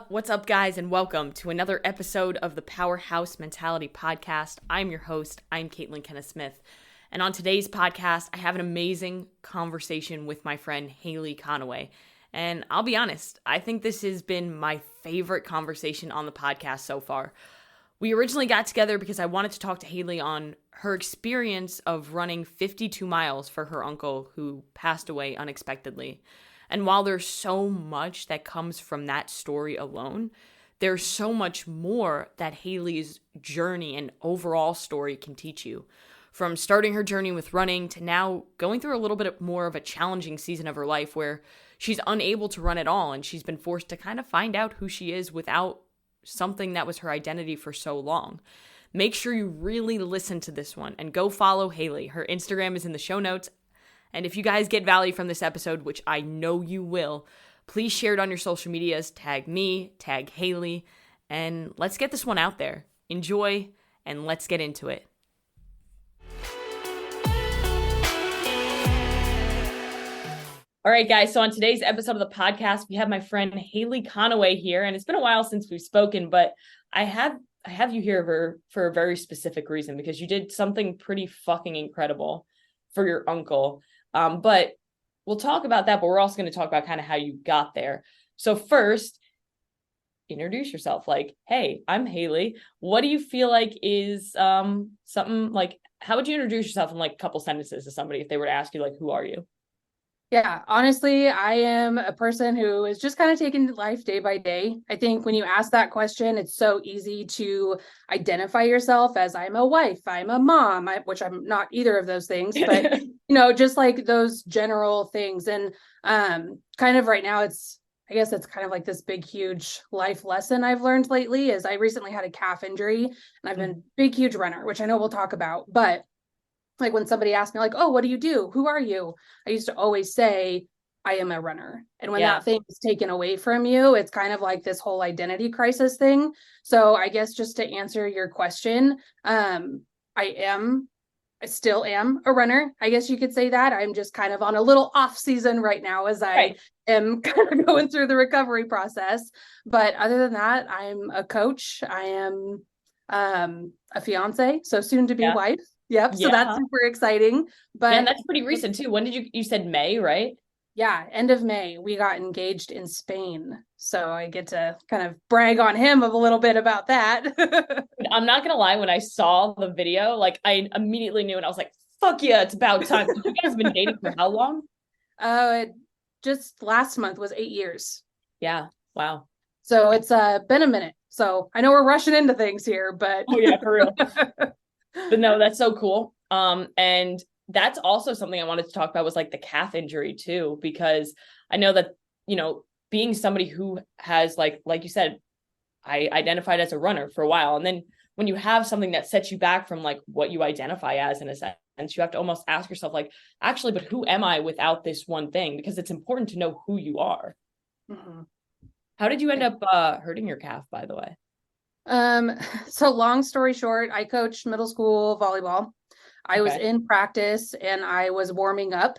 What's up, guys, and welcome to another episode of the Powerhouse Mentality Podcast. I'm your host. I'm Hailey Smith. And on today's podcast, I have an amazing conversation with my friend Hailey Conaway. And I'll be honest, I think this has been my favorite conversation on the podcast so far. We originally got together because I wanted to talk to Hailey on her experience of running 52 miles for her uncle who passed away unexpectedly. And while there's so much that comes from that story alone, there's so much more that Hailey's journey and overall story can teach you. From starting her journey with running to now going through a little bit more of a challenging season of her life where she's unable to run at all and she's been forced to kind of find out who she is without something that was her identity for so long. Make sure you really listen to this one and go follow Hailey. Her Instagram is in the show notes. And if you guys get value from this episode, which I know you will, please share it on your social medias, tag me, tag Hailey, and let's get this one out there. Enjoy, and let's get into it. All right, guys, so on today's episode of the podcast, we have my friend Hailey Conaway here, and it's been a while since we've spoken, but I have you here for a very specific reason, because you did something pretty fucking incredible for your uncle. But we'll talk about that, but we're also going to talk about kind of how you got there. So first, introduce yourself. Like, hey, I'm Hailey. What do you feel like is something like, how would you introduce yourself in like a couple sentences to somebody if they were to ask you, like, who are you? Yeah, honestly, I am a person who is just kind of taking life day by day. I think when you ask that question, it's so easy to identify yourself as I'm a wife, I'm a mom, which I'm not either of those things, but just like those general things. And kind of right now, I guess it's kind of like this big, huge life lesson I've learned lately is I recently had a calf injury and I've been a big, huge runner, which I know we'll talk about, but like when somebody asked me like, oh, what do you do? Who are you? I used to always say, I am a runner. And when that thing is taken away from you, it's kind of like this whole identity crisis thing. So I guess just to answer your question, I still am a runner. I guess you could say that. I'm just kind of on a little off season right now as I am kind of going through the recovery process. But other than that, I'm a coach. I am a fiance, so soon to be wife. Yep. So that's super exciting. But that's pretty recent too. When did you said May, right? Yeah, end of May. We got engaged in Spain. So I get to kind of brag on him a little bit about that. I'm not gonna lie, when I saw the video, like I immediately knew and I was like, fuck yeah, it's about time. You guys have been dating for how long? Just last month was 8 years. Yeah. Wow. So it's been a minute. So I know we're rushing into things here, but oh yeah, for real. But no, that's so cool. And that's also something I wanted to talk about was like the calf injury too, because I know that, being somebody who has like you said, I identified as a runner for a while. And then when you have something that sets you back from like what you identify as in a sense, you have to almost ask yourself like, actually, but who am I without this one thing? Because it's important to know who you are. Mm-hmm. How did you end up hurting your calf, by the way? So long story short, I coached middle school volleyball. I was in practice and I was warming up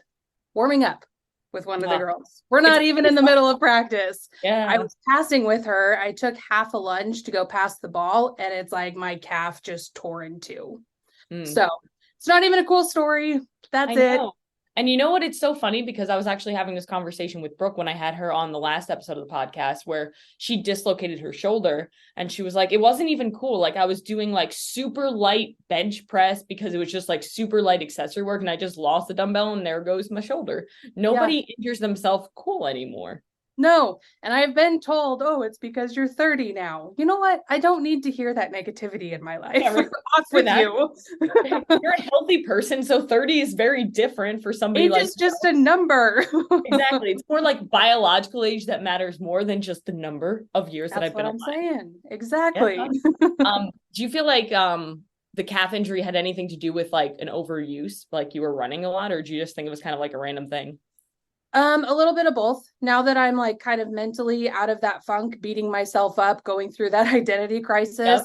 with one of the girls. We're not even in the middle of practice. Yeah. I was passing with her. I took half a lunge to go pass the ball and it's like my calf just tore in two. So it's not even a cool story. That's it. And you know what? It's so funny because I was actually having this conversation with Brooke when I had her on the last episode of the podcast where she dislocated her shoulder and she was like, it wasn't even cool. Like I was doing like super light bench press because it was just like super light accessory work and I just lost the dumbbell and there goes my shoulder. Nobody injures themselves cool anymore. No. And I've been told, oh, it's because you're 30 now. You know what? I don't need to hear that negativity in my life. Yeah, off with you. You're a healthy person. So 30 is very different for somebody. Age is just a number. Exactly. It's more like biological age that matters more than just the number of years that I've been alive. That's what I'm saying. Exactly. Yeah. Do you feel like the calf injury had anything to do with like an overuse, like you were running a lot, or do you just think it was kind of like a random thing? A little bit of both. Now that I'm like kind of mentally out of that funk, beating myself up, going through that identity crisis,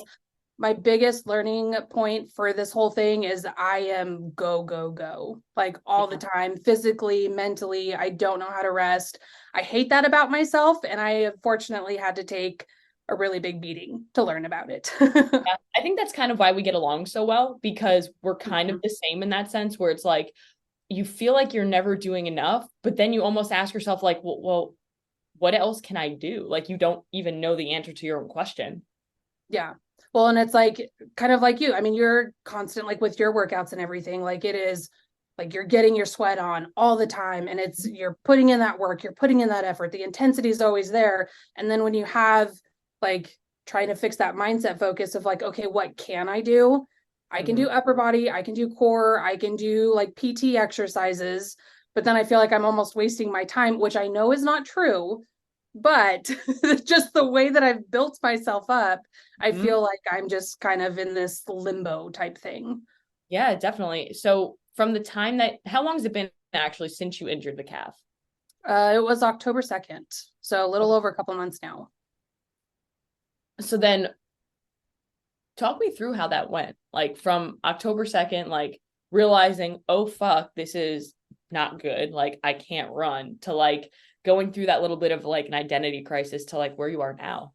my biggest learning point for this whole thing is I am go, go, go, like all the time, physically, mentally. I don't know how to rest. I hate that about myself. And I unfortunately had to take a really big beating to learn about it. Yeah, I think that's kind of why we get along so well, because we're kind of the same in that sense, where it's like you feel like you're never doing enough, but then you almost ask yourself, like, well, what else can I do? Like, you don't even know the answer to your own question. Yeah. Well, and it's like kind of like you. I mean, you're constant like with your workouts and everything. Like it is like you're getting your sweat on all the time and it's you're putting in that work, you're putting in that effort. The intensity is always there. And then when you have like trying to fix that mindset focus of like, okay, what can I do? I can do upper body, I can do core, I can do like PT exercises, but then I feel like I'm almost wasting my time, which I know is not true, but just the way that I've built myself up, I feel like I'm just kind of in this limbo type thing. Yeah, definitely. So from the time that, how long has it been actually since you injured the calf? It was October 2nd, so a little Okay. over a couple months now. So then talk me through how that went. Like from October 2nd, like realizing, oh fuck, this is not good. Like I can't run, to like going through that little bit of like an identity crisis to like where you are now.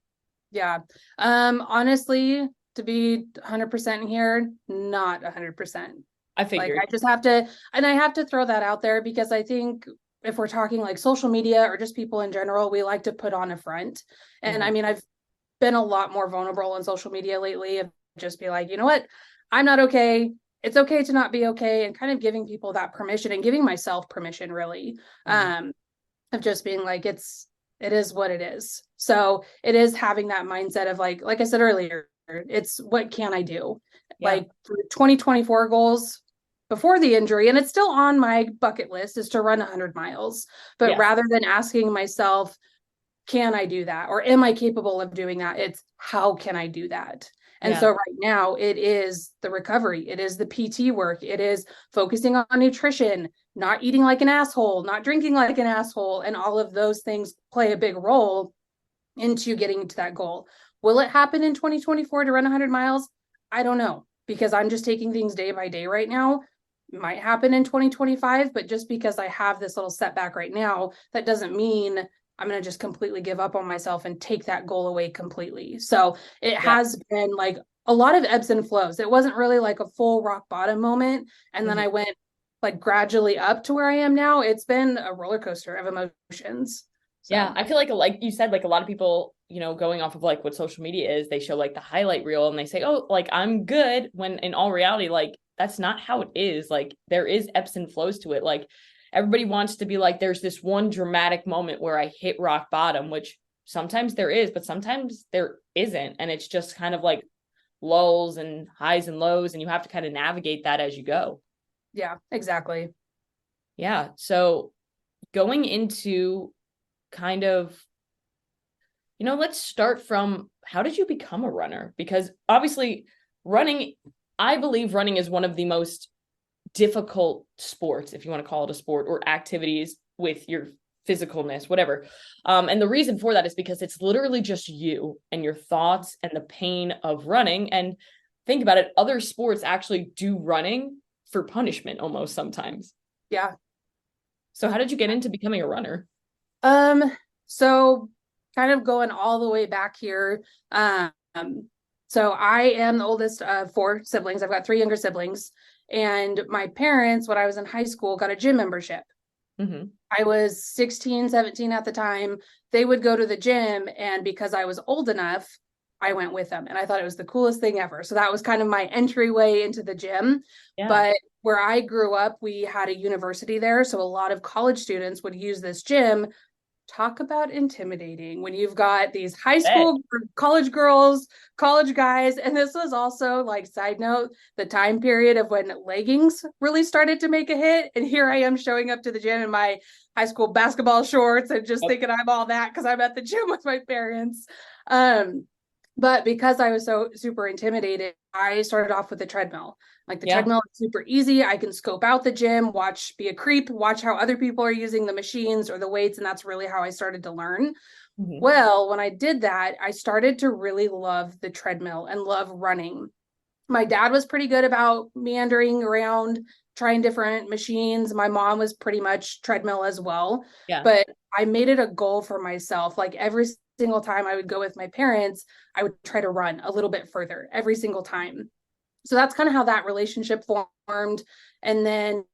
Yeah. Honestly, to be 100% here, not 100%. I Like figured. I just have to, and I have to throw that out there because I think if we're talking like social media or just people in general, we like to put on a front. And I mean, I've been a lot more vulnerable on social media lately of just be like, you know what? I'm not okay. It's okay to not be okay. And kind of giving people that permission and giving myself permission really. Of just being like, it is what it is. So it is having that mindset of like I said earlier, it's what can I do? Yeah. Like for 2024 goals before the injury, and it's still on my bucket list, is to run 100 miles. But Yes. rather than asking myself, can I do that? Or am I capable of doing that? It's how can I do that? And Yeah. so right now it is the recovery, it is the PT work, it is focusing on nutrition, not eating like an asshole, not drinking like an asshole. And all of those things play a big role into getting to that goal. Will it happen in 2024 to run 100 miles? I don't know because I'm just taking things day by day right now. It might happen in 2025, but just because I have this little setback right now, that doesn't mean I'm going to just completely give up on myself and take that goal away completely. So it Yeah. has been like a lot of ebbs and flows. It wasn't really like a full rock bottom moment. And then I went like gradually up to where I am now. It's been a roller coaster of emotions. Yeah, So I feel like you said, like a lot of people, going off of like what social media is, they show like the highlight reel and they say, oh, like I'm good, when in all reality, like that's not how it is. Like there is ebbs and flows to it. Like everybody wants to be like, there's this one dramatic moment where I hit rock bottom, which sometimes there is, but sometimes there isn't. And it's just kind of like lulls and highs and lows, and you have to kind of navigate that as you go. yeah, exactly. Yeah. So going into kind of, let's start from, how did you become a runner? Because obviously running, I believe running is one of the most difficult sports, if you want to call it a sport, or activities with your physicalness, whatever. And the reason for that is because it's literally just you and your thoughts and the pain of running. And think about it, other sports actually do running for punishment almost sometimes. Yeah. So how did you get into becoming a runner? Um, so kind of going all the way back here. Um, so I am the oldest of four siblings. I've got three younger siblings. And my parents, when I was in high school, got a gym membership. I was 16, 17 at the time. They would go to the gym. And because I was old enough, I went with them. And I thought it was the coolest thing ever. So that was kind of my entryway into the gym. Yeah. But where I grew up, we had a university there. So a lot of college students would use this gym. Talk about intimidating when you've got these high school, college girls, college guys. And this was also, like, side note, the time period of when leggings really started to make a hit. And here I am showing up to the gym in my high school basketball shorts and just thinking I'm all that because I'm at the gym with my parents. But because I was so super intimidated, I started off with the treadmill. Like the treadmill is super easy. I can scope out the gym, be a creep, watch how other people are using the machines or the weights. And that's really how I started to learn. Well, when I did that, I started to really love the treadmill and love running. My dad was pretty good about meandering around, trying different machines. My mom was pretty much treadmill as well. Yeah. But I made it a goal for myself. Like every single time I would go with my parents, I would try to run a little bit further every single time. So that's kind of how that relationship formed. And then,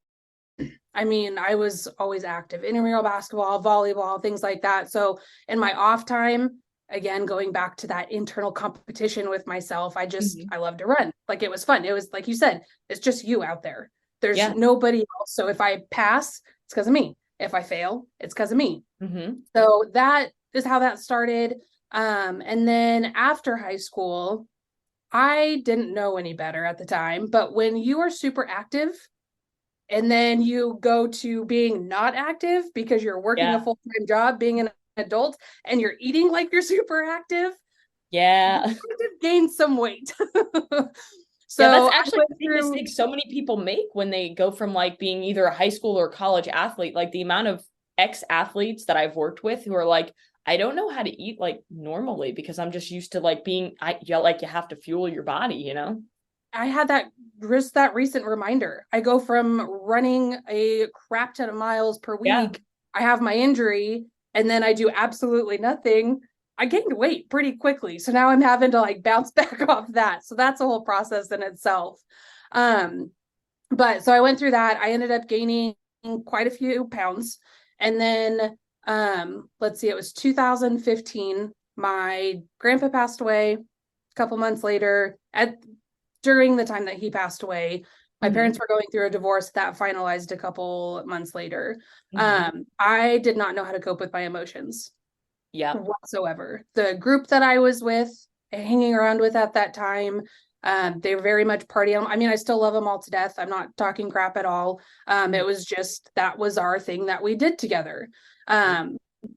I mean, I was always active, intramural basketball, volleyball, things like that. So in my off time, again, going back to that internal competition with myself, I love to run. Like it was fun. It was like you said, it's just you out there. There's Yeah. nobody else. So if I pass, it's because of me. If I fail, it's because of me. Mm-hmm. So that is how that started. And then after high school, I didn't know any better at the time, but when you are super active and then you go to being not active because you're working a Yeah. full-time job, being an adult, and you're eating like you're super active, Yeah. you kind of gain some weight. Yeah, that's So I actually went the big through, mistake so many people make when they go from like being either a high school or college athlete. Like the amount of ex-athletes that I've worked with who are like, I don't know how to eat like normally because I'm just used to like like you have to fuel your body, you know? I had that recent reminder. I go from running a crap ton of miles per Yeah. week. I have my injury, and then I do absolutely nothing. I gained weight pretty quickly. So now I'm having to like bounce back off that. So that's a whole process in itself. Um, but so I went through that. I ended up gaining quite a few pounds. And then let's see, it was 2015. My grandpa passed away a couple months later. During the time that he passed away, my parents were going through a divorce that finalized a couple months later. I did not know how to cope with my emotions Yeah. whatsoever. The group that I was with, hanging around with at that time, they were very much partying. I mean, I still love them all to death. I'm not talking crap at all. It was just that was our thing that we did together.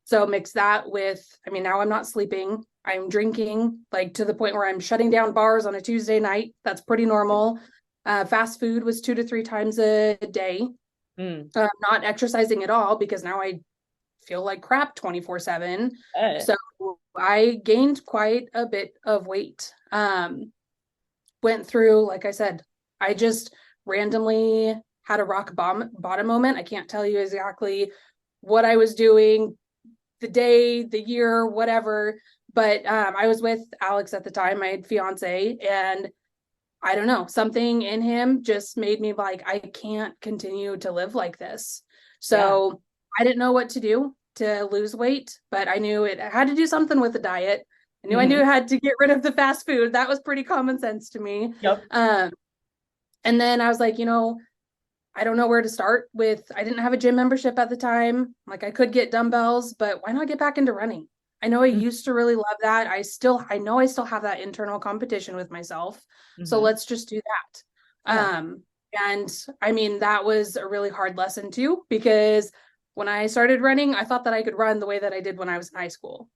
So mix that with, I mean, now I'm not sleeping. I'm drinking like to the point where I'm shutting down bars on a Tuesday night. That's pretty normal. Fast food was 2 to 3 times a day. Not exercising at all because now I feel like crap 24/7. So I gained quite a bit of weight. Went through, like I said, I just randomly had a bottom moment. I can't tell you exactly what I was doing, the day, the year, whatever. But I was with Alex at the time, my fiance, and I don't know, something in him just made me like, I can't continue to live like this. So I didn't know what to do to lose weight, but I knew it I had to do something with the diet. I knew I had to get rid of the fast food. That was pretty common sense to me. Yep. And then I was like, I don't know where to start with. I didn't have a gym membership at the time. Like I could get dumbbells, but why not get back into running? I know I used to really love that. I know I still have that internal competition with myself. So let's just do that. Yeah. And I mean, that was a really hard lesson too, because when I started running, I thought that I could run the way that I did when I was in high school.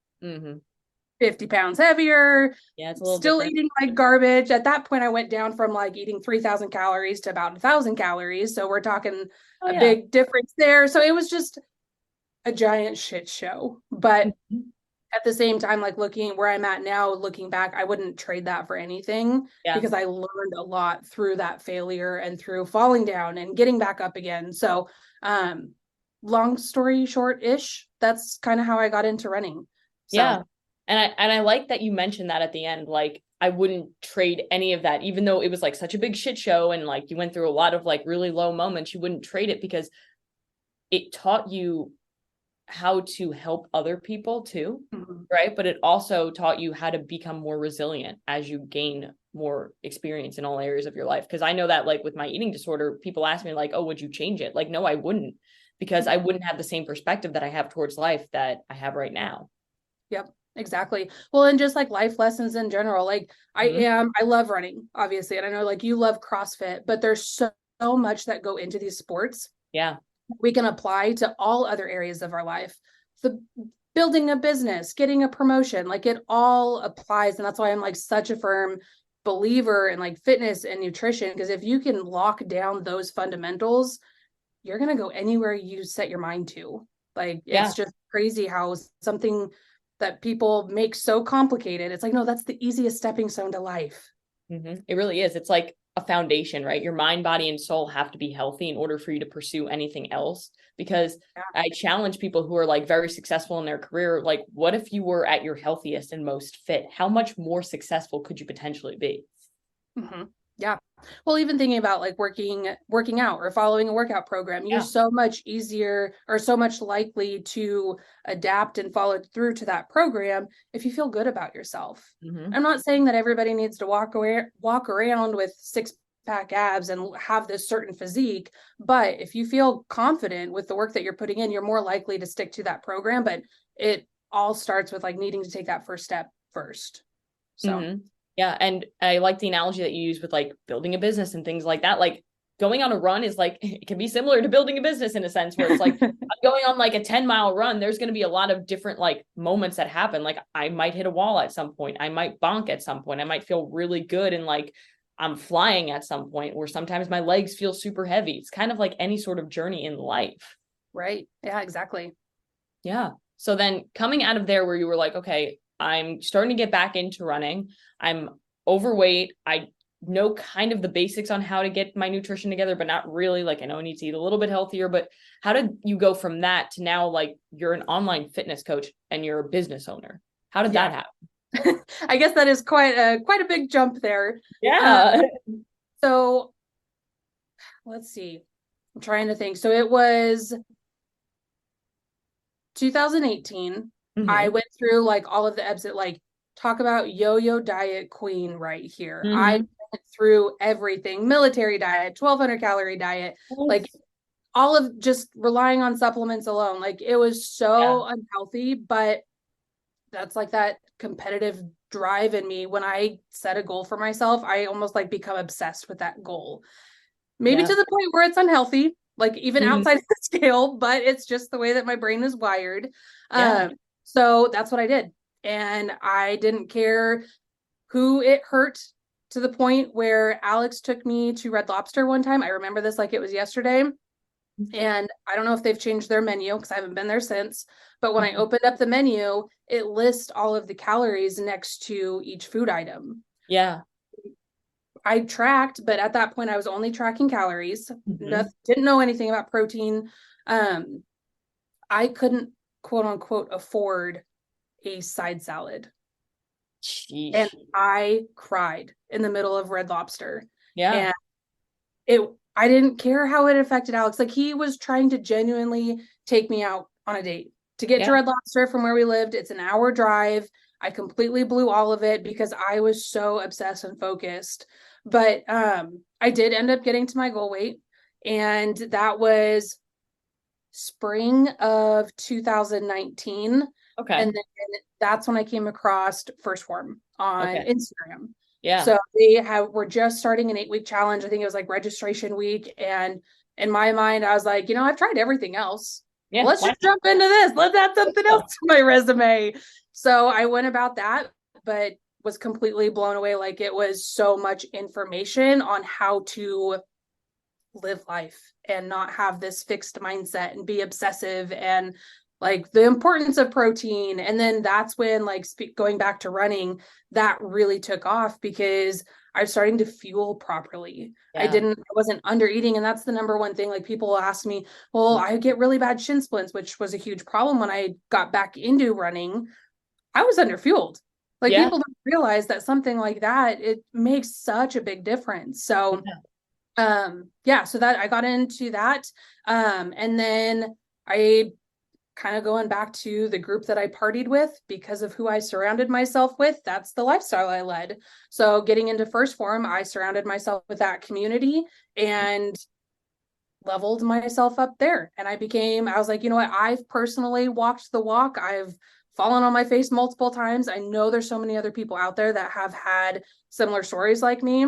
50 pounds heavier, Yeah, it's a little still different. eating like garbage. At that point, I went down from like eating 3,000 calories to about 1,000 calories. So we're talking Oh a yeah. big difference there. So it was just a giant shit show. But at the same time, like looking where I'm at now, looking back, I wouldn't trade that for anything Yeah. because I learned a lot through that failure and through falling down and getting back up again. So, long story short-ish, that's kind of how I got into running. So, Yeah. And I like that you mentioned that at the end. Like I wouldn't trade any of that, even though it was like such a big shit show and like you went through a lot of like really low moments, you wouldn't trade it because it taught you how to help other people too, right? But it also taught you how to become more resilient as you gain more experience in all areas of your life. Because I know that like with my eating disorder, people ask me like, oh, would you change it? Like, no, I wouldn't, because I wouldn't have the same perspective that I have towards life that I have right now. Yep, exactly. Well, and just like life lessons in general, like I love running, obviously, and I know like you love CrossFit, but there's so much that go into these sports. Yeah. We can apply to all other areas of our life. The building a business, getting a promotion, like it all applies. And that's why I'm like such a firm believer in like fitness and nutrition, because if you can lock down those fundamentals, you're going to go anywhere you set your mind to. Like Yeah. it's just crazy how something that people make so complicated. It's like, no, that's the easiest stepping stone to life. It really is. It's like a foundation, right? Your mind, body, and soul have to be healthy in order for you to pursue anything else. Because I challenge people who are like very successful in their career. Like, what if you were at your healthiest and most fit? How much more successful could you potentially be? Yeah. Well, even thinking about like working out or following a workout program, you're so much easier or so much likely to adapt and follow through to that program if you feel good about yourself. I'm not saying that everybody needs to walk around with 6-pack abs and have this certain physique, but if you feel confident with the work that you're putting in, you're more likely to stick to that program. But it all starts with like needing to take that first step first. So yeah. And I like the analogy that you use with like building a business and things like that. Like going on a run is like, it can be similar to building a business in a sense where it's like I'm going on like a 10-mile run. There's going to be a lot of different like moments that happen. Like I might hit a wall at some point. I might bonk at some point. I might feel really good. And like, I'm flying at some point, or sometimes my legs feel super heavy. It's kind of like any sort of journey in life. Right. Yeah, exactly. Yeah. So then coming out of there where you were like, okay, I'm starting to get back into running. I'm overweight. I know kind of the basics on how to get my nutrition together, but not really. Like I know I need to eat a little bit healthier, but how did you go from that to now like you're an online fitness coach and you're a business owner? How did that happen? I guess that is quite a big jump there. Yeah. So let's see. I'm trying to think. So it was 2018. I went through like all of the ebbs that like talk about yo-yo diet queen right here. I went through everything, military diet, 1,200 calorie diet, like all of just relying on supplements alone. Like it was so unhealthy, but that's like that competitive drive in me. When I set a goal for myself, I almost like become obsessed with that goal. Maybe to the point where it's unhealthy, like even outside of the scale, but it's just the way that my brain is wired. So that's what I did. And I didn't care who it hurt, to the point where Alex took me to Red Lobster one time. I remember this like it was yesterday. And I don't know if they've changed their menu because I haven't been there since. But when I opened up the menu, it lists all of the calories next to each food item. Yeah. I tracked, but at that point I was only tracking calories. Didn't know anything about protein. I couldn't quote unquote afford a side salad. Sheesh. And I cried in the middle of Red Lobster. Yeah. And I didn't care how it affected Alex. Like he was trying to genuinely take me out on a date to get to Red Lobster from where we lived. It's an hour drive. I completely blew all of it because I was so obsessed and focused. But I did end up getting to my goal weight, and that was spring of 2019. Okay. And then that's when I came across First Form on Instagram. Yeah. So were just starting an 8-week challenge. I think it was like registration week. And in my mind, I was like, I've tried everything else. Yeah, let's just jump into this. Let's add something else to my resume. So I went about that, but was completely blown away. Like it was so much information on how to live life and not have this fixed mindset and be obsessive, and like the importance of protein. And then that's when like going back to running, that really took off because I was starting to fuel properly. I wasn't under eating. And that's the number one thing. Like people ask me, well, I get really bad shin splints, which was a huge problem when I got back into running. I was under fueled. Like people don't realize that something like that, it makes such a big difference. So so that I got into that. And then I kind of going back to the group that I partied with because of who I surrounded myself with. That's the lifestyle I led. So getting into First Form, I surrounded myself with that community and leveled myself up there. And I was like, what? I've personally walked the walk. I've fallen on my face multiple times. I know there's so many other people out there that have had similar stories like me.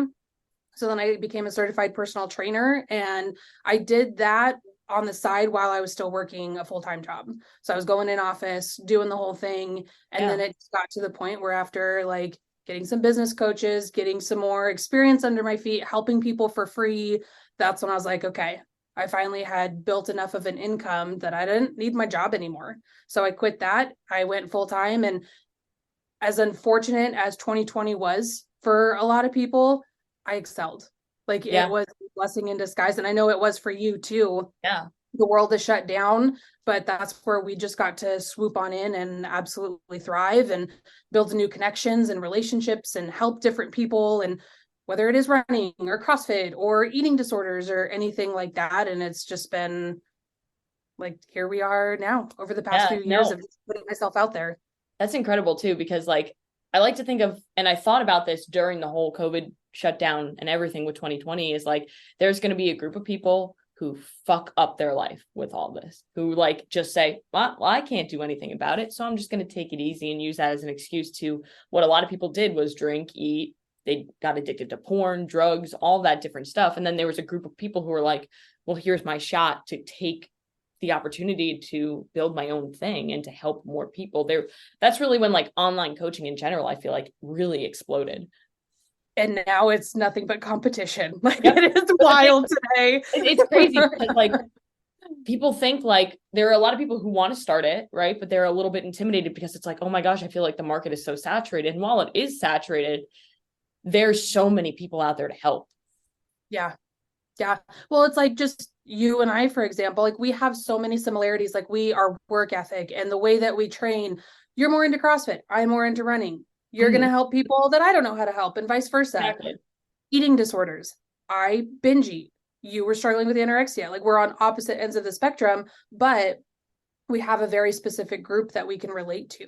So then I became a certified personal trainer, and I did that on the side while I was still working a full-time job. So I was going in office, doing the whole thing. And then it got to the point where after like getting some business coaches, getting some more experience under my feet, helping people for free, that's when I was like, okay, I finally had built enough of an income that I didn't need my job anymore. So I quit that. I went full time. And as unfortunate as 2020 was for a lot of people, I excelled. Like it Yeah. was a blessing in disguise. And I know it was for you too. Yeah. The world is shut down, but that's where we just got to swoop on in and absolutely thrive and build new connections and relationships and help different people. And whether it is running or CrossFit or eating disorders or anything like that. And it's just been like, here we are now over the past Yeah. few years No, of just putting myself out there. that's incredible too, because like I like to think of, and I thought about this during the whole COVID shutdown and everything with 2020 is like, there's going to be a group of people who fuck up their life with all this, who like just say, well, I can't do anything about it. So I'm just going to take it easy and use that as an excuse to what a lot of people did was drink, eat. They got addicted to porn, drugs, all that different stuff. And then there was a group of people who were like, well, here's my shot to take the opportunity to build my own thing and to help more people there. That's really when like online coaching in general, I feel like really exploded. And now it's nothing but competition. Like Yep. it is wild today. It's crazy because like people think like there are a lot of people who want to start it, right? But they're a little bit intimidated because it's like, oh my gosh, I feel like the market is so saturated. And while it is saturated, there's so many people out there to help. Yeah. Yeah. Well, it's like just you and I, for example, like we have so many similarities. Like our work ethic and the way that we train. You're more into CrossFit. I'm more into running. You're going to help people that I don't know how to help and vice versa. Exactly. Eating disorders. I binge eat. You were struggling with anorexia. Like we're on opposite ends of the spectrum, but we have a very specific group that we can relate to.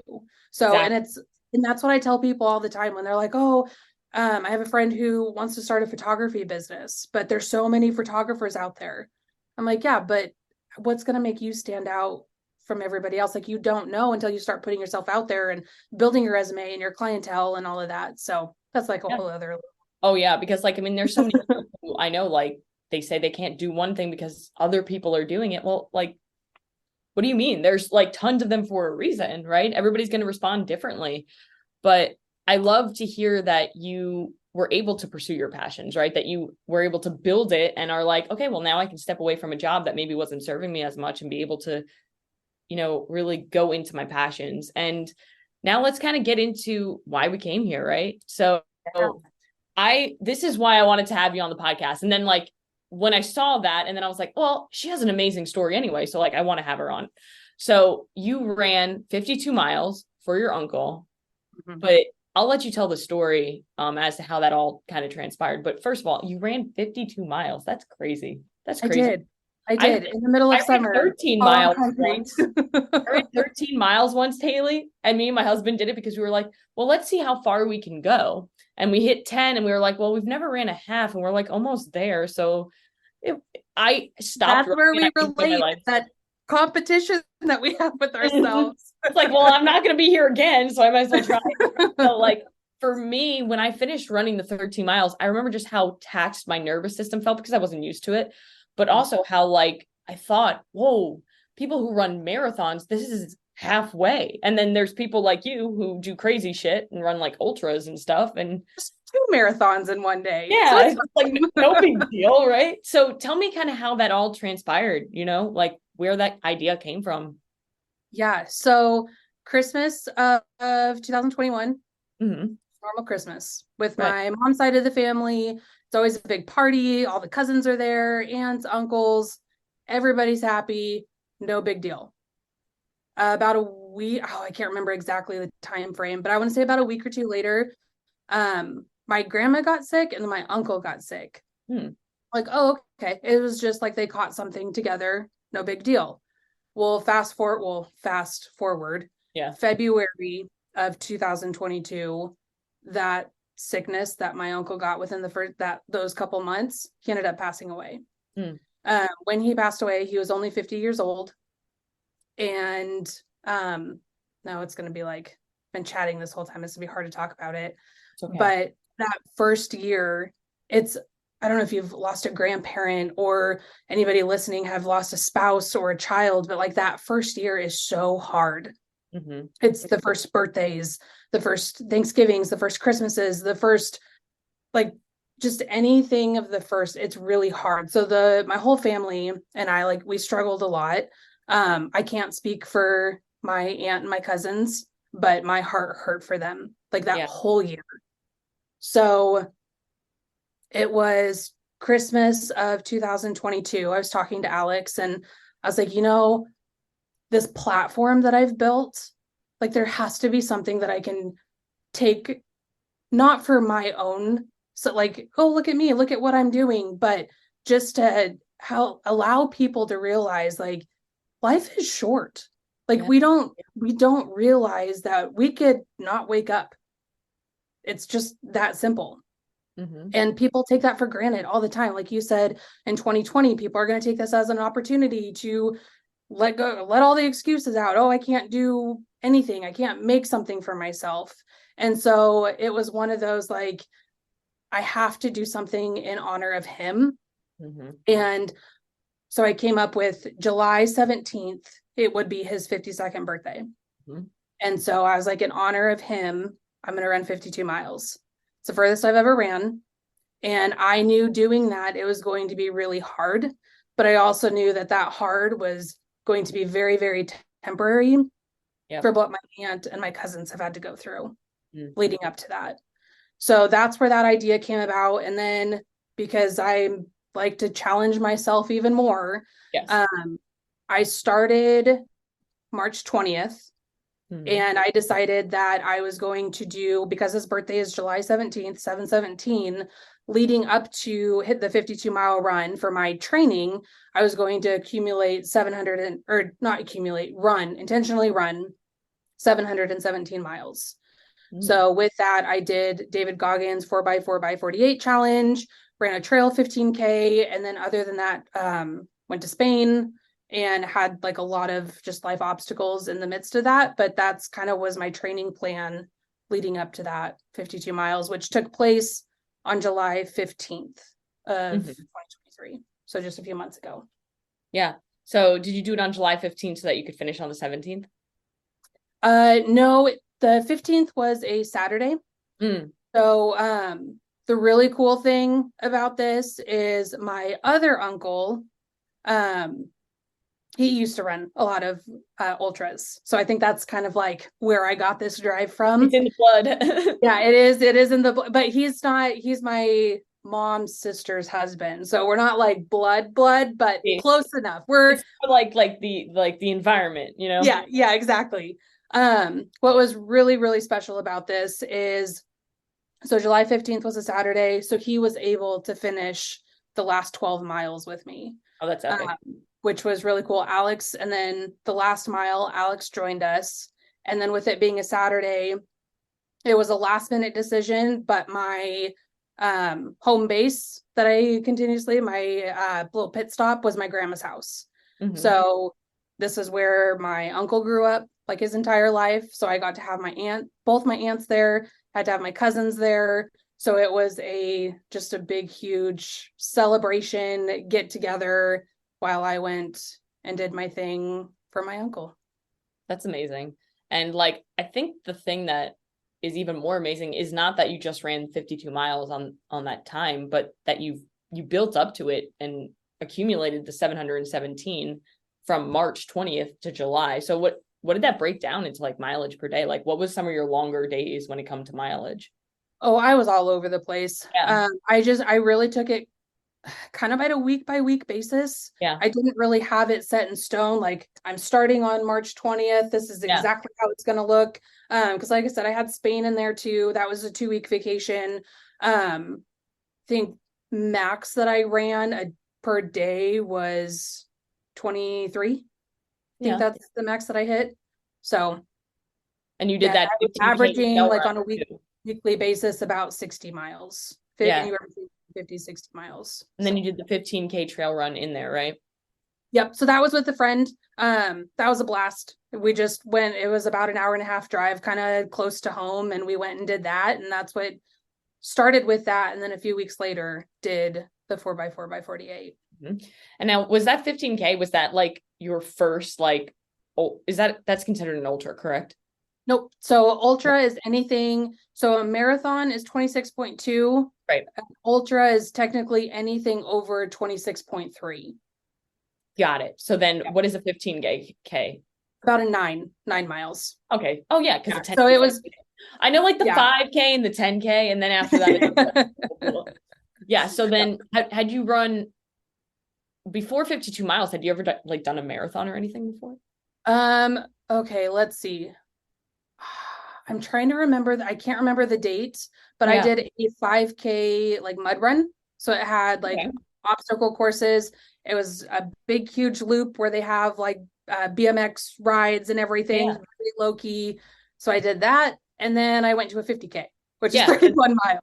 So, Exactly. and that's what I tell people all the time when they're like, oh, I have a friend who wants to start a photography business, but there's so many photographers out there. I'm like, yeah, but what's going to make you stand out from everybody else? Like you don't know until you start putting yourself out there and building your resume and your clientele and all of that. So that's like a whole other. Oh yeah, because like I mean, there's so many people who I know like they say they can't do one thing because other people are doing it. Well, like, what do you mean? There's like tons of them for a reason, right? Everybody's going to respond differently. But I love to hear that you were able to pursue your passions, right? That you were able to build it and are like, okay, well, now I can step away from a job that maybe wasn't serving me as much and be able to, you know, really go into my passions. And now let's kind of get into why we came here, right? So this is why I wanted to have you on the podcast. And then like when I saw that, and then I was like, well, she has an amazing story anyway. So like, I want to have her on. So you ran 52 miles for your uncle, but I'll let you tell the story as to how that all kind of transpired. But first of all, you ran 52 miles. That's crazy. That's crazy. I did in the middle of summer. 13 miles once. I ran 13 miles once, Hailey. And me and my husband did it because we were like, well, let's see how far we can go. And we hit 10 and we were like, well, we've never ran a half and we're like almost there. So I stopped. That's where we relate that competition that we have with ourselves. It's like, well, I'm not going to be here again, so I might as well try. So like for me, when I finished running the 13 miles, I remember just how taxed my nervous system felt because I wasn't used to it, but also how like I thought, whoa, people who run marathons, this is halfway. And then there's people like you who do crazy shit and run like ultras and stuff. And just 2 marathons in one day. Yeah, so it's like no big deal, right? So tell me kind of how that all transpired, you know, like where that idea came from. Yeah. So Christmas of 2021, normal Christmas with my mom's side of the family. It's always a big party. All the cousins are there, aunts, uncles, everybody's happy. No big deal. About a week, I can't remember exactly the time frame, but I want to say about a week or two later, my grandma got sick and then my uncle got sick. Like, oh, okay. It was just like they caught something together. No big deal. Well, fast forward. Yeah. February of 2022, that sickness that my uncle got within those couple months, he ended up passing away. When he passed away, he was only 50 years old. And now it's going to be like, been chatting this whole time. It's going to be hard to talk about it. Okay. But that first year, I don't know if you've lost a grandparent or anybody listening have lost a spouse or a child, but like that first year is so hard. It's the first birthdays, the first Thanksgivings, the first Christmases, the first, like just anything of the first, it's really hard. So my whole family and I, like, we struggled a lot. I can't speak for my aunt and my cousins, but my heart hurt for them like that whole year. So it was Christmas of 2022. I was talking to Alex and I was like, this platform that I've built, like, there has to be something that I can take, not for my own, so like, oh, look at me, look at what I'm doing, but just to allow people to realize, like, life is short. Like, we don't realize that we could not wake up. It's just that simple. Mm-hmm. And people take that for granted all the time. Like you said, in 2020, people are going to take this as an opportunity to let all the excuses out. Oh, I can't do anything. I can't make something for myself. And so it was one of those, like, I have to do something in honor of him. Mm-hmm. And so I came up with July 17th. It would be his 52nd birthday. Mm-hmm. And so I was like, in honor of him, I'm going to run 52 miles. It's the furthest I've ever ran. And I knew doing that, it was going to be really hard. But I also knew that hard was going to be very, very temporary for what my aunt and my cousins have had to go through leading up to that. So that's where that idea came about. And then because I like to challenge myself even more, I started March 20th. And I decided that I was going to do, because his birthday is July 17th, 7/17, leading up to hit the 52-mile run for my training, I was going to intentionally run 717 miles. So with that, I did David Goggins 4x4x48 challenge, ran a trail 15K. And then other than that, went to Spain and had like a lot of just life obstacles in the midst of that. But that's kind of was my training plan leading up to that 52 miles, which took place on July 15th of 2023. So just a few months ago. Yeah. So did you do it on July 15th so that you could finish on the 17th? No, the 15th was a Saturday. So the really cool thing about this is my other uncle, he used to run a lot of ultras. So I think that's kind of like where I got this drive from. It's in the blood. Yeah, it is in the blood, but he's my mom's sister's husband. So we're not like blood, but close enough. It's like the environment, Yeah, exactly. What was really, really special about this is, so July 15th was a Saturday. So he was able to finish the last 12 miles with me. Oh, that's epic. Which was really cool. Alex, and then the last mile, Alex joined us. And then with it being a Saturday, it was a last minute decision, but my home base that I continuously, my little pit stop was my grandma's house. So this is where my uncle grew up like his entire life. So I got to have both my aunts there, had to have my cousins there. So it was just a big, huge celebration, get together while I went and did my thing for my uncle. That's amazing. And like, I think the thing that is even more amazing is not that you just ran 52 miles on that time, but that you built up to it and accumulated the 717 from March 20th to July. So what did that break down into, like, mileage per day? Like, what was some of your longer days when it comes to mileage? Oh, I was all over the place. Yeah. I really took it kind of at a week by week basis. Yeah. I didn't really have it set in stone. Like, I'm starting on March 20th. This is exactly how it's going to look. Because like I said, I had Spain in there too. That was a 2-week vacation. I think max that I ran per day was 23. I think that's the max that I hit. So. And you did that averaging like on a weekly basis about 60 miles. Anywhere between 50, 60 miles. And then you did the 15K trail run in there, right? Yep. So that was with a friend. That was a blast. We just went, it was about an hour and a half drive, kind of close to home. And we went and did that. And that's what started with that. And then a few weeks later did the 4x4x48. And now, was that 15K, was that like your first, like, that's considered an ultra, correct? Nope. So ultra is anything. So a marathon is 26.2. Right. Ultra is technically anything over 26.3. Got it. So then what is a 15K? About a 9 miles. Okay. Oh yeah, because Yeah. the 10K. So it was, I know like the yeah. 5K and the 10K, and then after that, yeah. So then had you run before 52 miles, had you ever done a marathon or anything before? Okay, let's see. I'm trying to remember I can't remember the date, but I Yeah. did a 5K like mud run. So it had like Okay. obstacle courses. It was a big, huge loop where they have like BMX rides and everything, Yeah. really low key. So I did that. And then I went to a 50K, which is Yeah. 31 miles.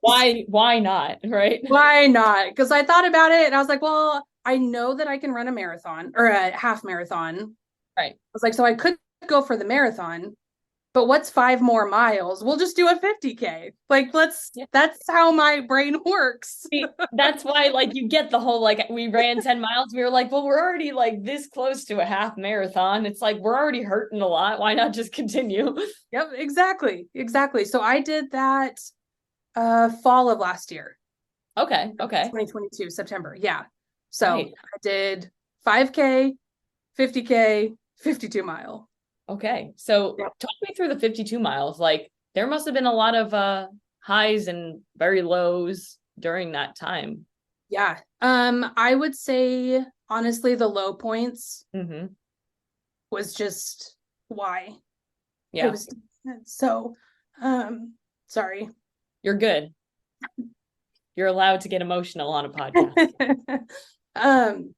Why not? Right. Why not? Because I thought about it and I was like, well, I know that I can run a marathon or a half marathon. Right. I was like, so I could go for the marathon, but what's 5 more miles? We'll just do a 50K. Like, that's how my brain works. See, that's why like you get the whole like we ran 10 miles. We were like, well, we're already like this close to a half marathon. It's like we're already hurting a lot. Why not just continue? Yep, exactly. Exactly. So I did that fall of last year. Okay. 2022, September. Yeah. So Right. I did 5K, 50K, 52 mile. Okay. So Yep. talk me through the 52 miles. Like there must have been a lot of highs and very lows during that time. Yeah. I would say honestly the low points Mm-hmm. was just why. It Yeah. was so sorry. You're good. You're allowed to get emotional on a podcast. um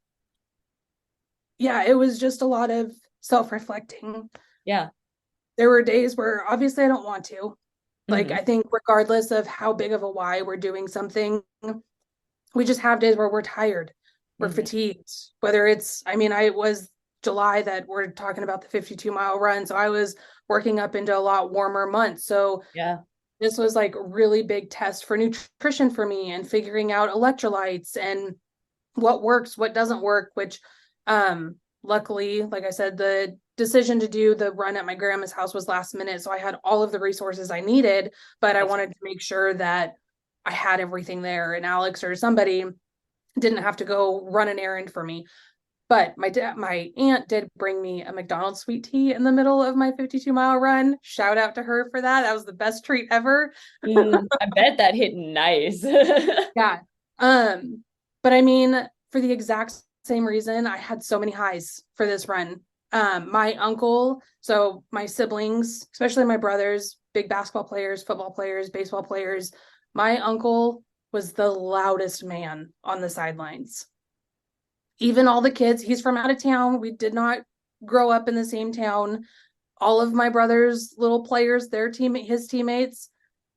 yeah, it was just a lot of self-reflecting. Yeah. There were days where obviously I don't want to. Like Mm-hmm. I think regardless of how big of a why we're doing something, we just have days where we're tired, we're Mm-hmm. fatigued. Whether it's, I mean, I was July that we're talking about the 52-mile run. So I was working up into a lot warmer months. So Yeah. this was like a really big test for nutrition for me and figuring out electrolytes and what works, what doesn't work, which luckily, like I said, the decision to do the run at my grandma's house was last minute. So I had all of the resources I needed, but I wanted to make sure that I had everything there and Alex or somebody didn't have to go run an errand for me. But my aunt did bring me a McDonald's sweet tea in the middle of my 52-mile run. Shout out to her for that. That was the best treat ever. I bet that hit nice. Yeah. But I mean, for the exact same reason, I had so many highs for this run. My uncle, so my siblings, especially my brothers, big basketball players, football players, baseball players. My uncle was the loudest man on the sidelines. Even all the kids, he's from out of town. We did not grow up in the same town. All of my brother's little players, his teammates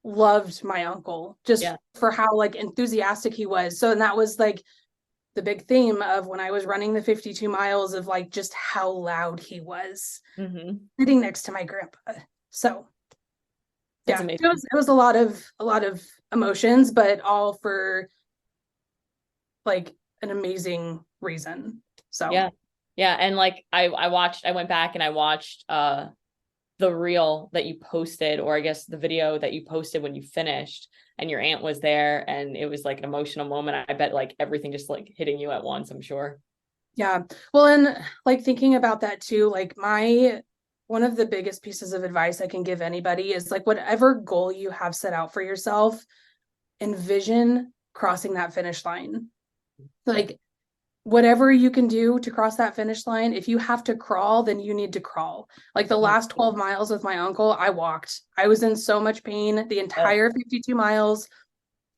loved my uncle just for how like enthusiastic he was. So, and that was like the big theme of when I was running the 52 miles of like just how loud he was sitting next to my grandpa. So That's yeah, amazing. it was a lot of emotions, but all for like an amazing reason. So yeah. And like I went back and I watched the reel that you posted, or I guess the video that you posted when you finished, and your aunt was there, and it was like an emotional moment. I bet like everything just like hitting you at once, I'm sure. Yeah. Well, and like thinking about that too, like one of the biggest pieces of advice I can give anybody is like whatever goal you have set out for yourself, envision crossing that finish line. Like whatever you can do to cross that finish line, if you have to crawl, then you need to crawl. Like the last 12 miles with my uncle, I walked. I was in so much pain the entire 52 miles.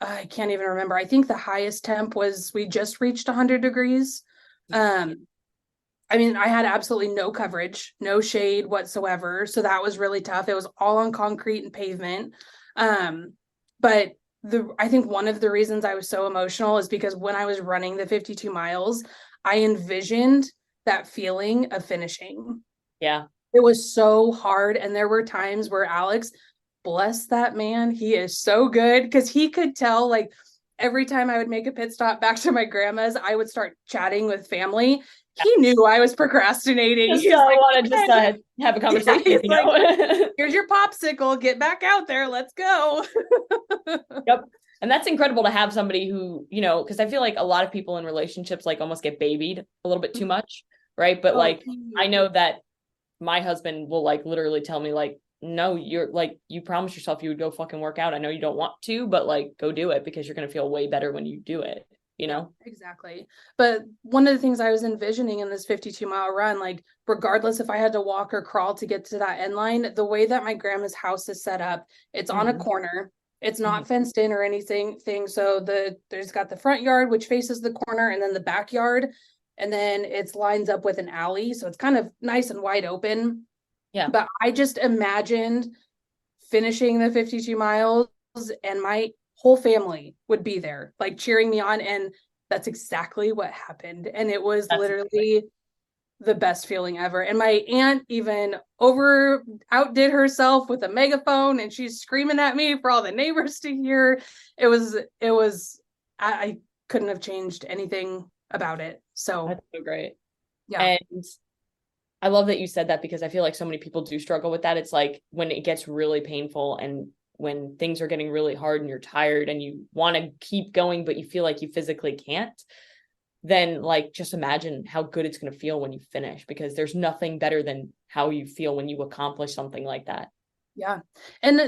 I can't even remember. I think the highest temp was we just reached 100 degrees. I mean, I had absolutely no coverage, no shade whatsoever. So that was really tough. It was all on concrete and pavement. But I think one of the reasons I was so emotional is because when I was running the 52 miles, I envisioned that feeling of finishing. Yeah. It was so hard. And there were times where Alex, bless that man, he is so good because he could tell like every time I would make a pit stop back to my grandma's, I would start chatting with family he knew I was procrastinating. Just He's like, want to just have a conversation. he's you like, know? here's your popsicle. Get back out there. Let's go. Yep. And that's incredible to have somebody who, you know, because I feel like a lot of people in relationships like almost get babied a little bit too much, right? But like, I know that my husband will like literally tell me like, no, you're like, you promised yourself you would go fucking work out. I know you don't want to, but like, go do it because you're going to feel way better when you do it, you know? Exactly. But one of the things I was envisioning in this 52-mile run, like regardless if I had to walk or crawl to get to that end line, the way that my grandma's house is set up, it's on a corner. It's not fenced in or anything. So there's got the front yard, which faces the corner, and then the backyard. And then it's lines up with an alley. So it's kind of nice and wide open. Yeah. But I just imagined finishing the 52 miles and my whole family would be there, like cheering me on. And that's exactly what happened. And it was literally the best feeling ever. And my aunt even outdid herself with a megaphone, and she's screaming at me for all the neighbors to hear. I couldn't have changed anything about it. So that's so great. Yeah. And I love that you said that because I feel like so many people do struggle with that. It's like when it gets really painful and when things are getting really hard and you're tired and you want to keep going, but you feel like you physically can't, then like just imagine how good it's going to feel when you finish, because there's nothing better than how you feel when you accomplish something like that. Yeah. And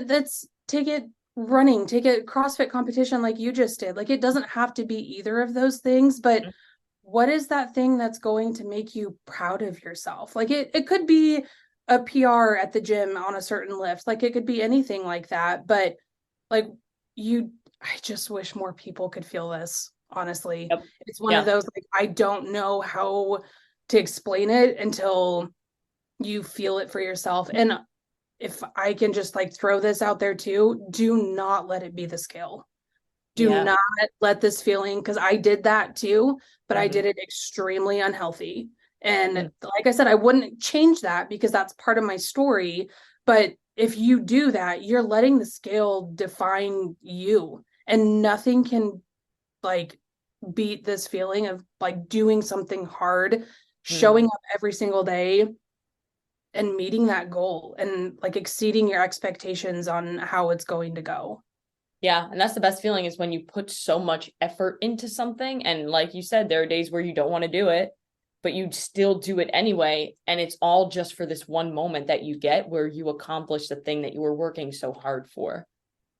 take it running, take it CrossFit competition like you just did. Like it doesn't have to be either of those things, but what is that thing that's going to make you proud of yourself? Like it could be a PR at the gym on a certain lift. Like it could be anything like that. But like I just wish more people could feel this, honestly. Yep. It's one of those, like, I don't know how to explain it until you feel it for yourself. And if I can just like throw this out there too, do not let it be the scale. Do not let this feeling, because I did that too, but I did it extremely unhealthy. And like I said, I wouldn't change that because that's part of my story. But if you do that, you're letting the scale define you, and nothing can like beat this feeling of like doing something hard, showing up every single day and meeting that goal and like exceeding your expectations on how it's going to go. Yeah. And that's the best feeling, is when you put so much effort into something. And like you said, there are days where you don't want to do it, but you still do it anyway. And it's all just for this one moment that you get where you accomplish the thing that you were working so hard for.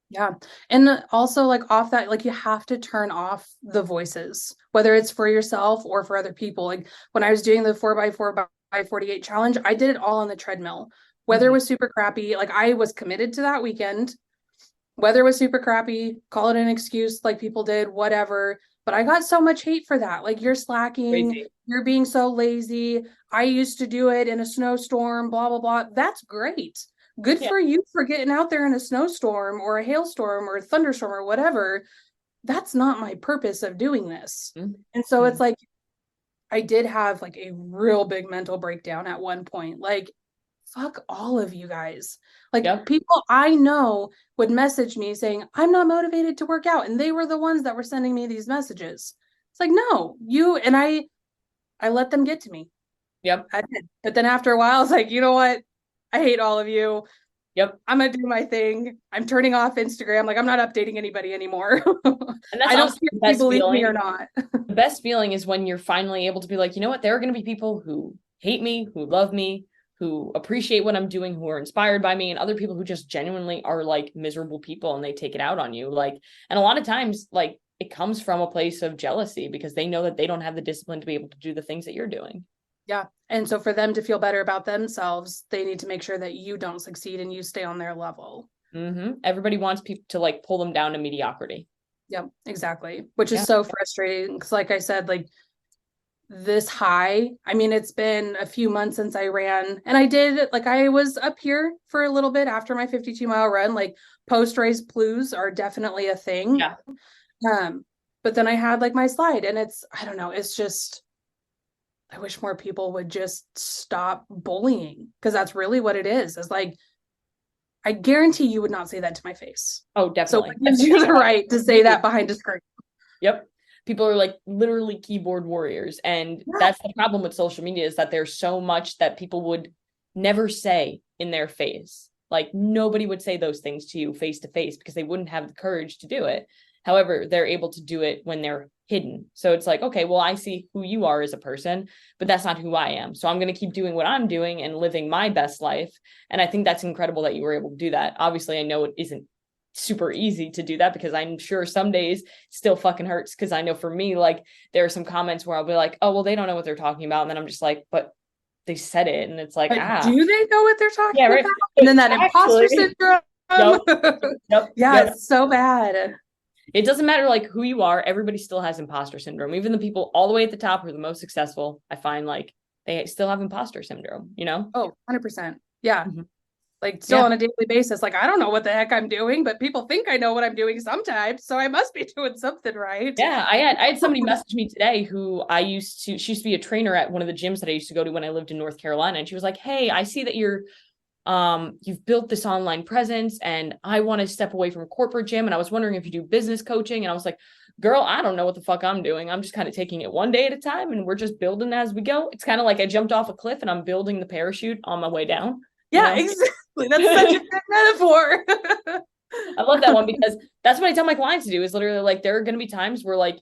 Yeah. And also like off that, like you have to turn off the voices, whether it's for yourself or for other people. Like when I was doing the 4x4x48 challenge, I did it all on the treadmill. Weather was super crappy. Like I was committed to that weekend. Weather was super crappy, call it an excuse like people did, whatever. But I got so much hate for that. Like you're slacking, Crazy. You're being so lazy. I used to do it in a snowstorm, blah, blah, blah. That's great. Good for you for getting out there in a snowstorm or a hailstorm or a thunderstorm or whatever. That's not my purpose of doing this. And so it's like, I did have like a real big mental breakdown at one point. Like, fuck all of you guys. Like people I know would message me saying, I'm not motivated to work out. And they were the ones that were sending me these messages. It's like, no, I let them get to me. Yep. I did. But then after a while, I was like, you know what? I hate all of you. Yep. I'm going to do my thing. I'm turning off Instagram. Like I'm not updating anybody anymore. And that's I don't care if you believe me or not. The best feeling is when you're finally able to be like, you know what? There are going to be people who hate me, who love me, who appreciate what I'm doing, who are inspired by me, and other people who just genuinely are like miserable people and they take it out on you. Like, and a lot of times, like it comes from a place of jealousy because they know that they don't have the discipline to be able to do the things that you're doing. Yeah. And so for them to feel better about themselves, they need to make sure that you don't succeed and you stay on their level. Everybody wants people to like pull them down to mediocrity. Yep, exactly. Which is so frustrating. Because like I said, like this high, I mean, it's been a few months since I ran, and I was up here for a little bit after my 52-mile run. Like post race blues are definitely a thing. But then I had like my slide, and I don't know, it's just, I wish more people would just stop bullying, because that's really what it is. It's like, I guarantee you would not say that to my face. Oh, definitely. So it gives you the right to say that behind a screen. Yep. people are like literally keyboard warriors. And that's the problem with social media, is that there's so much that people would never say in their face. Like nobody would say those things to you face to face because they wouldn't have the courage to do it. However, they're able to do it when they're hidden. So it's like, okay, well, I see who you are as a person, but that's not who I am. So I'm going to keep doing what I'm doing and living my best life. And I think that's incredible that you were able to do that. Obviously, I know it isn't super easy to do that, because I'm sure some days still fucking hurts. Because I know for me, like there are some comments where I'll be like, oh, well, they don't know what they're talking about. And then I'm just like, but they said it. And it's like, but do they know what they're talking right. about? And then that imposter syndrome. Yep. It's so bad. It doesn't matter like who you are. Everybody still has imposter syndrome. Even the people all the way at the top who are the most successful, I find like they still have imposter syndrome, you know? Oh, 100%. Yeah. Mm-hmm. Like still on a daily basis. Like, I don't know what the heck I'm doing, but people think I know what I'm doing sometimes. So I must be doing something right. Yeah. I had somebody message me today who she used to be a trainer at one of the gyms that I used to go to when I lived in North Carolina. And she was like, hey, I see that you've built this online presence and I want to step away from a corporate gym. And I was wondering if you do business coaching. And I was like, girl, I don't know what the fuck I'm doing. I'm just kind of taking it one day at a time and we're just building as we go. It's kind of like I jumped off a cliff and I'm building the parachute on my way down. Yeah, exactly. That's such a good metaphor. I love that one, because that's what I tell my clients to do, is literally like, there are going to be times where like,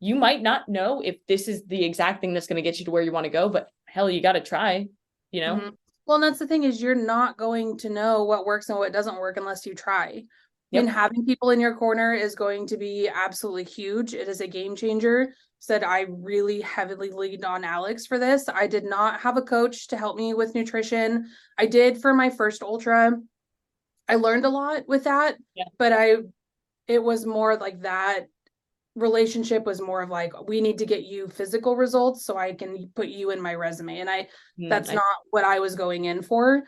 you might not know if this is the exact thing that's going to get you to where you want to go, but hell, you got to try, you know? Mm-hmm. Well, and that's the thing, is you're not going to know what works and what doesn't work unless you try. Yep. And having people in your corner is going to be absolutely huge. It is a game changer. Said I really heavily leaned on Alex for this. I did not have a coach to help me with nutrition. I did for my first ultra. I learned a lot with that, but it was more like that relationship was more of like, we need to get you physical results so I can put you in my resume. And that's not what I was going in for.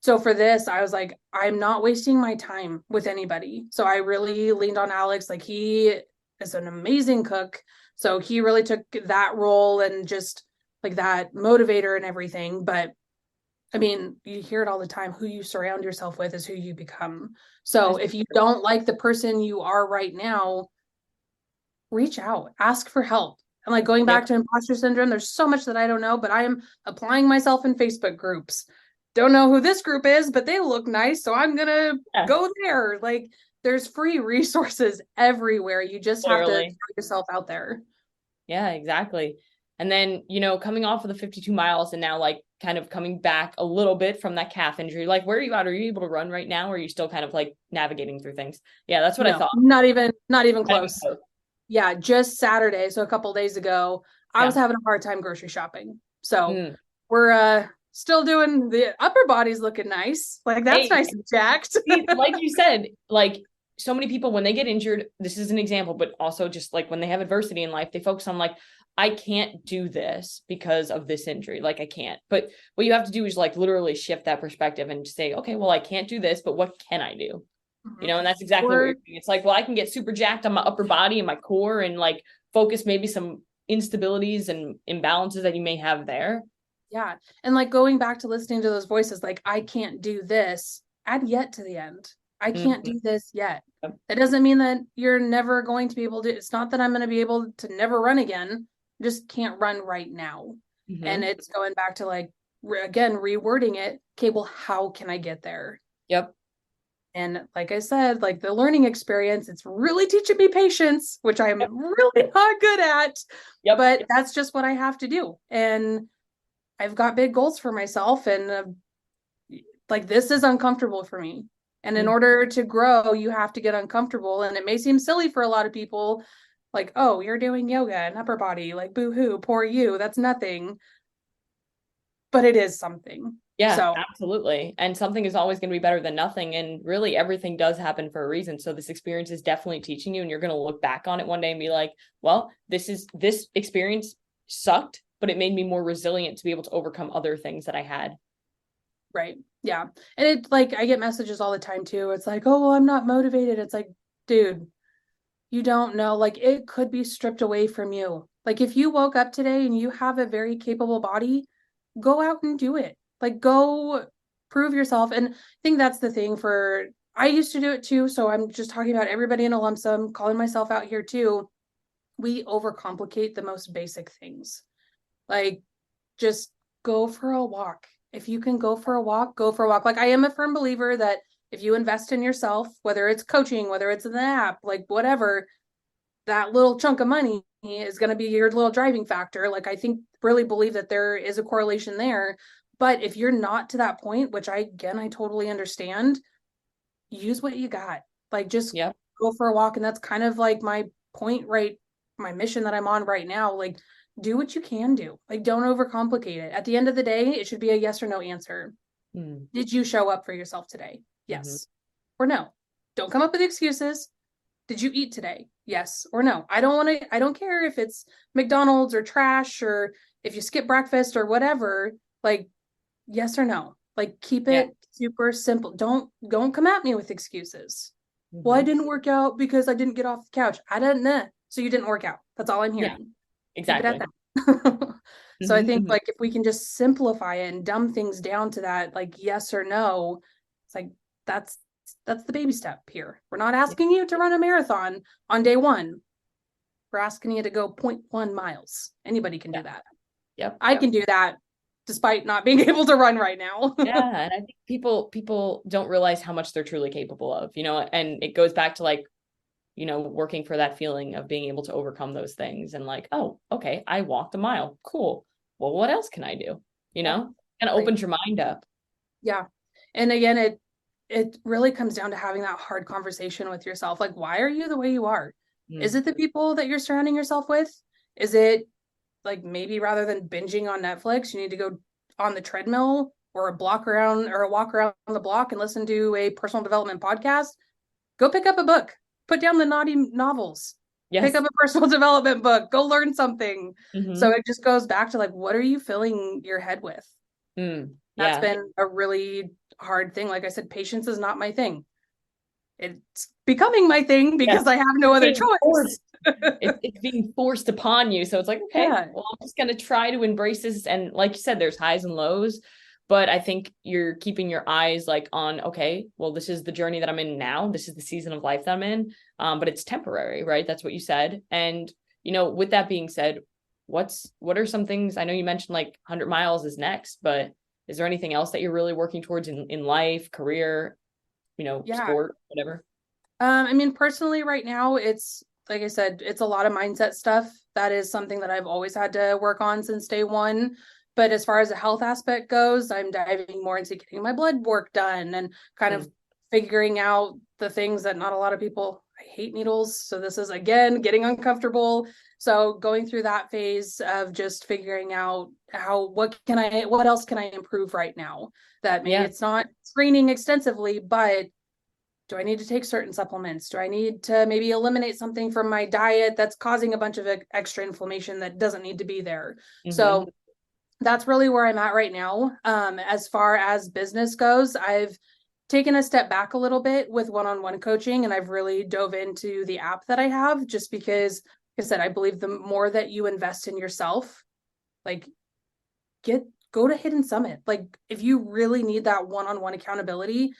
So for this, I was like, I'm not wasting my time with anybody. So I really leaned on Alex. Like, he is an amazing cook. So he really took that role and just like that motivator and everything. But I mean, you hear it all the time. Who you surround yourself with is who you become. So if you don't like the person you are right now, reach out, ask for help. And like going back to imposter syndrome, there's so much that I don't know, but I am applying myself in Facebook groups. Don't know who this group is, but they look nice. So I'm going to go there. Like, there's free resources everywhere. You just have to throw yourself out there. Yeah, exactly. And then, you know, coming off of the 52 miles and now like kind of coming back a little bit from that calf injury, like where are you at? Are you able to run right now? Or are you still kind of like navigating through things? Yeah, that's what I thought. Not even close. Yeah, just Saturday. So a couple of days ago, I was having a hard time grocery shopping. So we're still doing, the upper body's looking nice. Like, that's nice and jacked. Like you said, like so many people, when they get injured, this is an example, but also just like when they have adversity in life, they focus on like, I can't do this because of this injury. Like, I can't. But what you have to do is like literally shift that perspective and say, okay, well, I can't do this, but what can I do? You know, and that's exactly what you're doing. It's like, well, I can get super jacked on my upper body and my core and like focus maybe some instabilities and imbalances that you may have there. Yeah. And like going back to listening to those voices, like, I can't do this, add yet to the end. I can't do this yet. That doesn't mean that you're never going to be able to. It's not that I'm going to be able to never run again. I just can't run right now. And it's going back to like, again, rewording it. Okay, well, how can I get there? Yep. And like I said, like the learning experience, it's really teaching me patience, which I'm really not good at. But that's just what I have to do. And I've got big goals for myself. And like, this is uncomfortable for me. And in order to grow, you have to get uncomfortable. And it may seem silly for a lot of people, like, oh, you're doing yoga and upper body, like, boo-hoo, poor you. That's nothing. But it is something. Yeah, so absolutely. And something is always going to be better than nothing. And really everything does happen for a reason. So this experience is definitely teaching you, and you're going to look back on it one day and be like, well, this experience sucked, but it made me more resilient to be able to overcome other things that I had. Right. Yeah. And it's like, I get messages all the time too. It's like, oh, well, I'm not motivated. It's like, dude, you don't know. Like, it could be stripped away from you. Like, if you woke up today and you have a very capable body, go out and do it. Like, go prove yourself. And I think that's the thing I used to do it too. So I'm just talking about everybody in a lump sum, calling myself out here too. we overcomplicate the most basic things. Like, just go for a walk. If you can go for a walk, go for a walk. Like, I am a firm believer that if you invest in yourself, whether it's coaching, whether it's an app, like whatever, that little chunk of money is going to be your little driving factor. Like, I think really believe that there is a correlation there. But if you're not to that point, which I totally understand, use what you got. Like, just go for a walk. And that's kind of like my point, right? My mission that I'm on right now. Like, do what you can do. Like, don't overcomplicate it. At the end of the day, it should be a yes or no answer. Did you show up for yourself today? Yes or no. Don't come up with excuses. Did you eat today? Yes or no. I don't care if it's McDonald's or trash, or if you skip breakfast or whatever. Like, yes or no. Like, keep it super simple. Don't come at me with excuses. Well, I didn't work out because I didn't get off the couch. I didn't know. So you didn't work out. That's all I'm hearing. Exactly. Keep it at that. So I think like if we can just simplify it and dumb things down to that, like yes or no, it's like that's the baby step here. We're not asking you to run a marathon on day one. We're asking you to go 0.1 miles. Anybody can do that. I can do that despite not being able to run right now. And I think people don't realize how much they're truly capable of, and it goes back to like, working for that feeling of being able to overcome those things and like, oh, okay, I walked a mile. Cool. Well, what else can I do? Kind of opens your mind up. Yeah. And again, it really comes down to having that hard conversation with yourself. Like, why are you the way you are? Is it the people that you're surrounding yourself with? Is it like maybe rather than binging on Netflix, you need to go on the treadmill or a walk around the block and listen to a personal development podcast? Go pick up a book. Put down the naughty novels. Pick up a personal development book. Go learn something. So it just goes back to like, what are you filling your head with? That's been a really hard thing. Like I said, patience is not my thing. It's becoming my thing because I have no other choice. It's being forced upon you. So it's like, okay, well, I'm just going to try to embrace this. And like you said, there's highs and lows, but I think you're keeping your eyes like on, okay, well, this is the journey that I'm in now. This is the season of life that I'm in. But it's temporary, right? That's what you said. And, with that being said, what are some things? I know you mentioned like 100 miles is next, but is there anything else that you're really working towards in life, career, sport, whatever? I mean, personally right now, it's like I said, it's a lot of mindset stuff. That is something that I've always had to work on since day one. But as far as the health aspect goes, I'm diving more into getting my blood work done and kind of figuring out the things that not a lot of people, I hate needles. So this is, again, getting uncomfortable. So going through that phase of just figuring out what else can I improve right now? That maybe it's not screening extensively, but do I need to take certain supplements? Do I need to maybe eliminate something from my diet that's causing a bunch of extra inflammation that doesn't need to be there? So that's really where I'm at right now. As far as business goes, I've taken a step back a little bit with one-on-one coaching, and I've really dove into the app that I have just because, like I said, I believe the more that you invest in yourself, like go to Hidden Summit. Like if you really need that one-on-one accountability,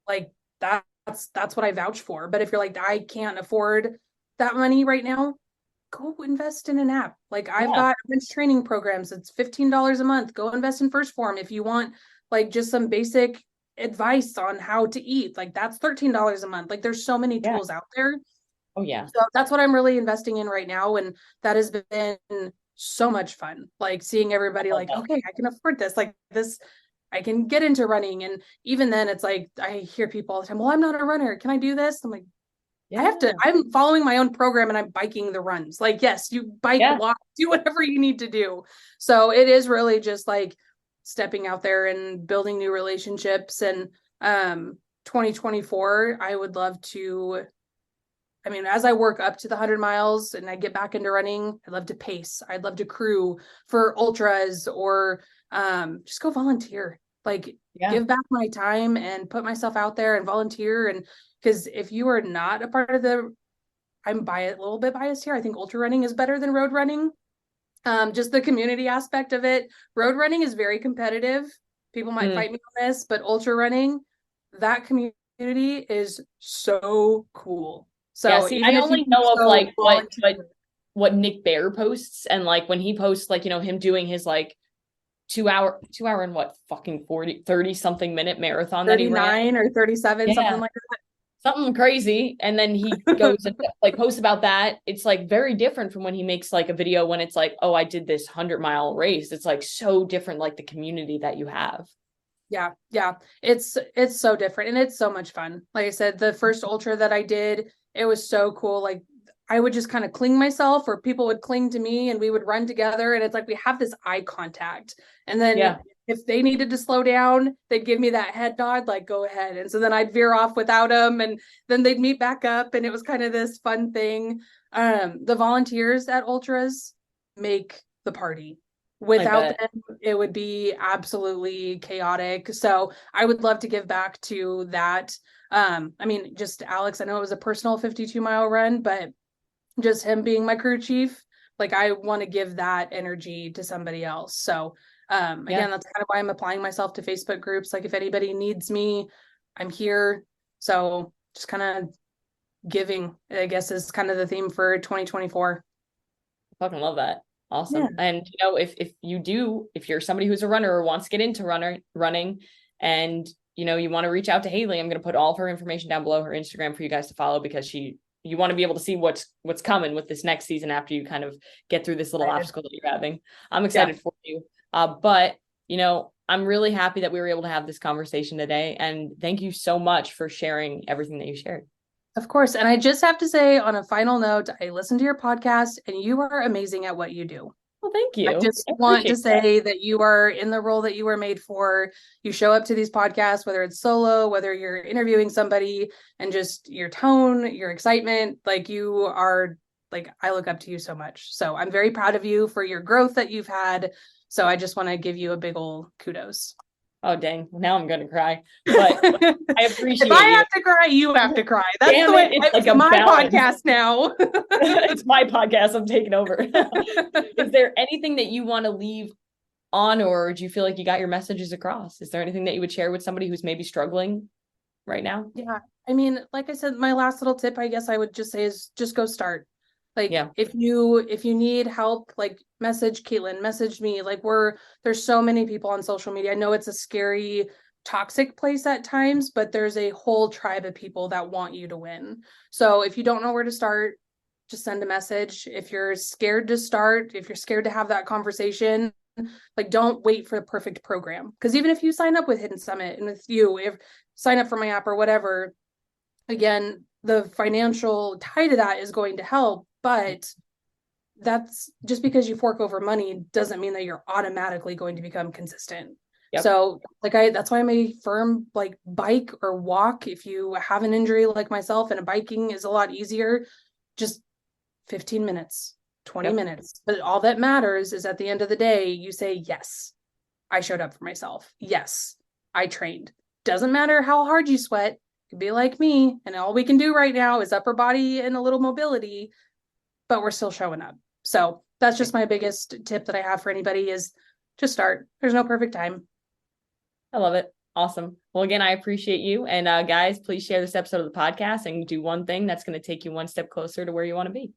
like that's what I vouch for. But if you're like, I can't afford that money right now, go invest in an app. Like I've got men's training programs. It's $15 a month. Go invest in First Form. If you want like just some basic advice on how to eat, like that's $13 a month. Like there's so many tools out there. Oh yeah. So that's what I'm really investing in right now. And that has been so much fun. Like seeing everybody like, okay, I can afford this. Like this, I can get into running. And even then it's like, I hear people all the time, well, I'm not a runner. Can I do this? I'm like, I'm following my own program and I'm biking the runs. Like, yes, you bike, walk, do whatever you need to do. So it is really just like stepping out there and building new relationships. And 2024, I would love to, I mean, as I work up to the 100 miles and I get back into running, I'd love to pace. I'd love to crew for ultras or just go volunteer. Like give back my time and put myself out there and volunteer. And because if you are not a part of I'm a little bit biased here. I think ultra running is better than road running. Just the community aspect of it. Road running is very competitive. People might fight me on this, but ultra running, that community is so cool. Yeah, So see, even I if you only know of go like volunteer, what Nick Bear posts, and like when he posts like, him doing his like 2 hour and what fucking 30 something minute marathon that he ran. 39 or 37, something Yeah. like Something crazy. And then he goes and like posts about that. It's like very different from when he makes like a video when it's like, oh, I did this 100-mile race. It's like so different, like the community that you have. Yeah, yeah. It's so different and it's so much fun. Like I said, the first ultra that I did, it was so cool. Like I would just kind of cling myself or people would cling to me and we would run together and it's like we have this eye contact. And then Yeah. if they needed to slow down, they'd give me that head nod, like go ahead. And so then I'd veer off without them and then they'd meet back up and it was kind of this fun thing. The volunteers at ultras make the party. I Without bet. them, it would be absolutely chaotic. So I would love to give back to that. I mean, just Alex, I know it was a personal 52-mile run, but just him being my crew chief, like I want to give that energy to somebody else. So Yeah. again, that's kind of why I'm applying myself to Facebook groups. Like if anybody needs me, I'm here. So just kind of giving, I guess, is kind of the theme for 2024. Fucking love that. Yeah. Awesome. And if you're somebody who's a runner or wants to get into running and you want to reach out to Hailey, I'm going to put all of her information down below, her Instagram, for you guys to follow, because you want to be able to see what's coming with this next season after you kind of get through this little obstacle that you're having. I'm excited for you. But I'm really happy that we were able to have this conversation today, and thank you so much for sharing everything that you shared. Of course. And I just have to say, on a final note, I listened to your podcast and you are amazing at what you do. Well, thank you. I just I want to appreciate that. say that you are in the role that you were made for. You show up to these podcasts, whether it's solo, whether you're interviewing somebody, and just your tone, your excitement, like you are, like, I look up to you so much. So I'm very proud of you for your growth that you've had. So I just want to give you a big old kudos. Oh, dang. Now I'm going to cry. But I appreciate If I you. have to cry, you have to cry. That's Damn the way it's like a my balance. podcast now. It's my podcast. I'm taking over. Is there anything that you want to leave on, or do you feel like you got your messages across? Is there anything that you would share with somebody who's maybe struggling right now? Yeah. I mean, like I said, my last little tip, I guess I would just say, is just go start. Like Yeah. if you need help, like message Caitlin, message me. Like there's so many people on social media. I know it's a scary, toxic place at times, but there's a whole tribe of people that want you to win. So if you don't know where to start, just send a message. If you're scared to start, if you're scared to have that conversation, like don't wait for the perfect program. Because even if you sign up with Hidden Summit and with you, if sign up for my app or whatever, again, the financial tie to that is going to help, but that's just because you fork over money doesn't mean that you're automatically going to become consistent. Yep. So that's why I'm a firm like bike or walk. If you have an injury like myself, and a biking is a lot easier, just 15 minutes, 20 Yep. minutes. But all that matters is at the end of the day, you say, yes, I showed up for myself. Yes, I trained. Doesn't matter how hard you sweat. You can be like me, and all we can do right now is upper body and a little mobility, but we're still showing up. So that's just my biggest tip that I have for anybody is just start. There's no perfect time. I love it. Awesome. Well, again, I appreciate you. And guys, please share this episode of the podcast and do one thing that's going to take you one step closer to where you want to be.